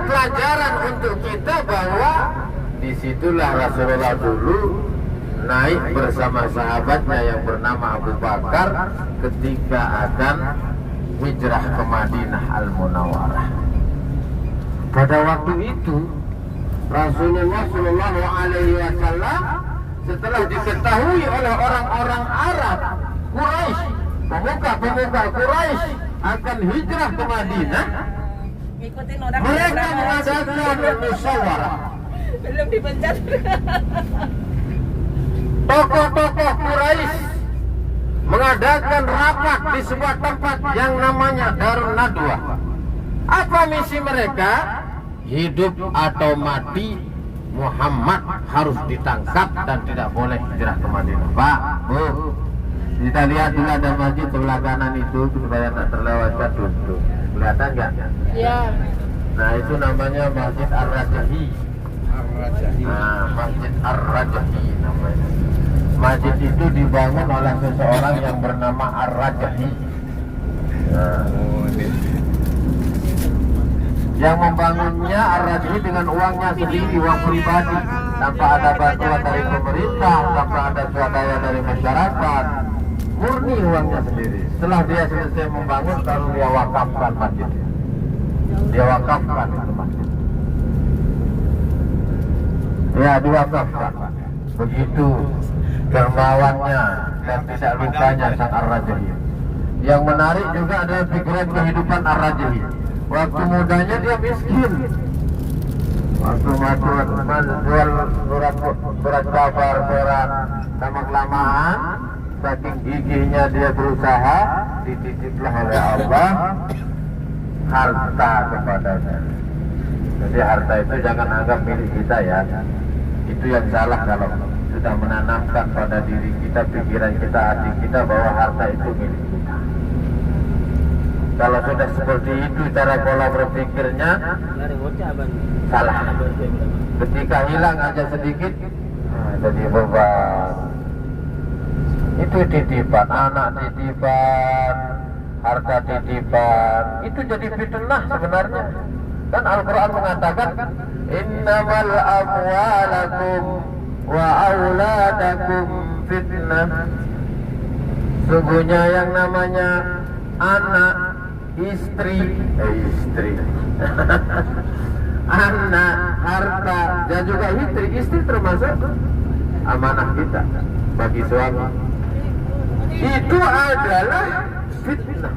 pelajaran untuk kita bahwa disitulah Rasulullah dulu naik bersama sahabatnya yang bernama Abu Bakar ketika akan hijrah ke Madinah Al-Munawwarah. Pada waktu itu Rasulullah Shallallahu Alaihi Wasallam setelah diketahui oleh orang-orang Arab Quraisy, pemuka-pemuka Quraisy akan hijrah ke Madinah, mereka mengadakan musyawarah. Belum dipencet. Tokoh-tokoh Quraisy mengadakan rapat di sebuah tempat yang namanya Darun Nadwah. Apa misi mereka? Hidup atau mati, Muhammad harus ditangkap dan tidak boleh hijrah ke Madinah. Pak, Bu, kita lihat dulu ada masjid sebelah kanan itu supaya tak terlewatkan duduk. Kelihatan nggak? Ya. Nah, itu namanya Masjid Ar-Rajahi. Nah, Masjid Ar-Rajahi namanya. Masjid itu dibangun oleh seseorang yang bernama Ar-Rajahi. Nah, yang membangunnya Ar-Rajahi dengan uangnya sendiri, uang pribadi, tanpa ada bantuan dari pemerintah, tanpa ada swadaya dari masyarakat, murni uangnya sendiri. Setelah dia selesai membangun, baru dia wakafkan masjid. Dia wakafkan itu masjid. Ya, diwakafkan. Begitu dermawannya dan tidak lupanya sang Ar-Rajahi. Yang menarik juga adalah pikiran kehidupan Ar-Rajahi. Waktu mudanya dia miskin. Waktu menjual surat kabar perak lama-kelamaan, saking gigihnya dia berusaha, dititiplah oleh Allah harta kepadanya. Jadi harta itu jangan anggap milik kita ya. Itu yang salah kalau sudah menanamkan pada diri kita, pikiran kita, hati kita bahwa harta itu milik kita. Kalau sudah seperti itu cara pola berpikirnya, salah. Ketika hilang aja sedikit, jadi beban. Itu titipan, anak titipan, harta titipan. Itu jadi fitnah sebenarnya. Kan Al-Quran mengatakan, innamal amwalakum wa auladakum fitnah. Sungguhnya yang namanya anak, istri anak, harta, dan juga istri termasuk amanah kita bagi suami. Itu adalah fitnah.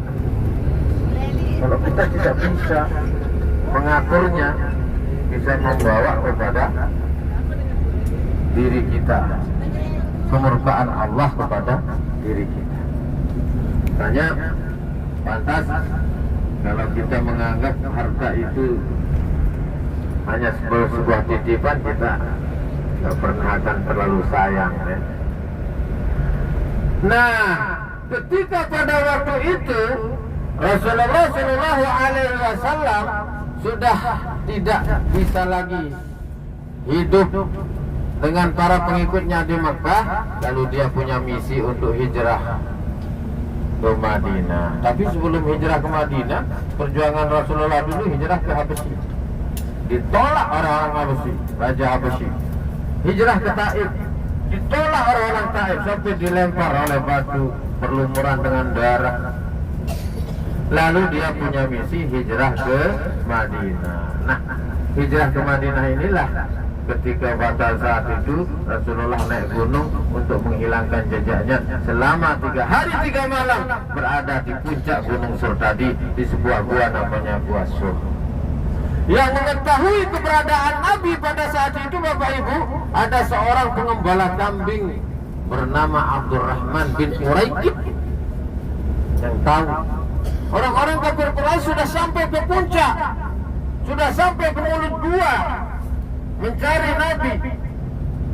Kalau kita tidak bisa mengaturnya, bisa membawa kepada diri kita kemurkaan Allah kepada diri kita. Makanya pantas kalau kita menganggap harta itu hanya sebuah titipan, kita tidak pernah akan terlalu sayang ya. Nah, ketika pada waktu itu Rasulullah Shallallahu Alaihi Wasallam sudah tidak bisa lagi hidup dengan para pengikutnya di Makkah, lalu dia punya misi untuk hijrah ke Madinah. Tapi sebelum hijrah ke Madinah, perjuangan Rasulullah dulu hijrah ke Habasyi. Ditolak orang-orang Habasyi, Raja Habasyi. Hijrah ke Taif, ditolak orang-orang Taif sampai dilempar oleh batu, berlumuran dengan darah. Lalu dia punya misi hijrah ke Madinah. Nah, hijrah ke Madinah inilah ketika pada saat itu Rasulullah naik gunung untuk menghilangkan jejaknya selama 3 hari 3 malam berada di puncak Gunung Sur tadi, di sebuah gua namanya Gua Sur. Yang mengetahui keberadaan Nabi pada saat itu, Bapak Ibu, ada seorang pengembala kambing bernama Abdurrahman bin Uraikib yang tahu orang-orang kafir Quraisy sudah sampai ke puncak, sudah sampai ke mulut gua mencari Nabi,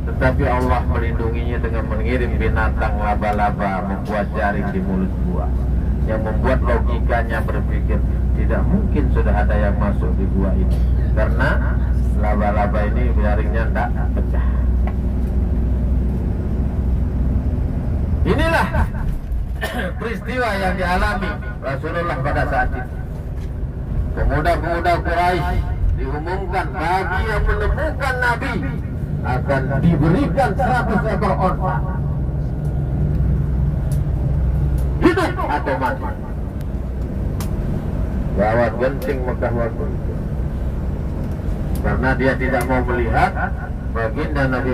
tetapi Allah melindunginya dengan mengirim binatang laba-laba membuat jaring di mulut gua, yang membuat logikanya berpikir tidak mungkin sudah ada yang masuk di gua ini, karena laba-laba ini jaringnya tidak pecah. Inilah peristiwa yang dialami Rasulullah pada saat itu. Pemuda-pemuda Quraisy diumumkan bagi yang menemukan Nabi akan diberikan 100 ekor onta. Hidup atau mati. Gawat genting Mekah waktu itu. Karena dia tidak mau melihat baginda Nabi